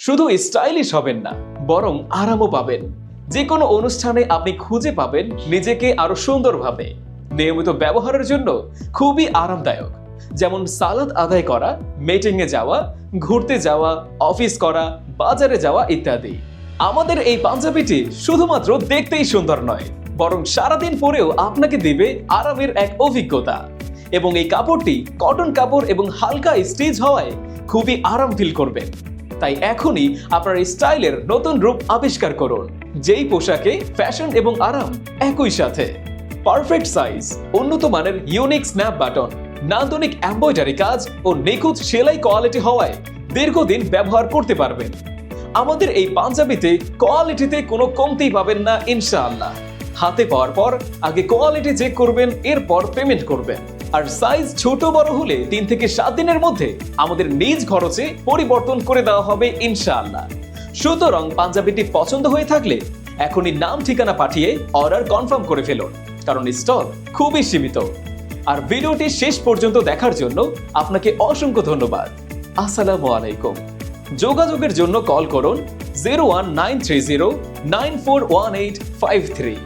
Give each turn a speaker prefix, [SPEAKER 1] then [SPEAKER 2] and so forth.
[SPEAKER 1] শুধু স্টাইলিশ হবেন না, বরং আরামও পাবেন। যে কোনো অনুষ্ঠানে আপনি খুঁজে পাবেন নিজেকে আরো সুন্দরভাবে। নিয়মিত ব্যবহারের জন্য খুবই আরামদায়ক, যেমন সালাদ আদায় করা, মিটিংয়ে যাওয়া, ঘুরতে যাওয়া, অফিস করা, বাজারে যাওয়া ইত্যাদি। আমাদের এই পাঞ্জাবিটি শুধুমাত্র দেখতেই সুন্দর নয়, বরং সারাদিন পরেও আপনাকে দিবে আরামের এক অভিজ্ঞতা। এবং এই কাপড়টি কটন কাপড় এবং হালকা স্টিচ হওয়ায় খুবই আরাম ফিল করবেন। তাই এখনই আপনার স্টাইলের নতুন রূপ আবিষ্কার করুন, যেই পোশাকে ফ্যাশন এবং আরাম একই সাথে। পারফেক্ট সাইজ, উন্নত মানের ইউনিক স্ন্যাপ বাটন, নান্দনিক এমব্রয়ডারি কাজ ও নিখুঁত সেলাই কোয়ালিটি হওয়ায় দীর্ঘদিন ব্যবহার করতে পারবেন। আমাদের এই পাঞ্জাবিতে কোয়ালিটিতে কোনো কমতি পাবেন না ইনশাআল্লাহ। হাতে পাওয়ার পর আগে কোয়ালিটি চেক করবেন, এরপর পেমেন্ট করবেন। আর সাইজ ছোট বড় হলে 3 থেকে 7 দিনের মধ্যে আমাদের নিজ খরচে পরিবর্তন করে দেওয়া হবে ইনশাআল্লাহ। সুতরাং পাঞ্জাবিটি পছন্দ হয়ে থাকলে এখনই নাম ঠিকানা পাঠিয়ে অর্ডার কনফার্ম করে ফেলুন, কারণ স্টক খুবই সীমিত। আর ভিডিওটি শেষ পর্যন্ত দেখার জন্য আপনাকে অসংখ্য ধন্যবাদ। আসসালামু আলাইকুম। যোগাযোগের জন্য কল করুন 01930 941853।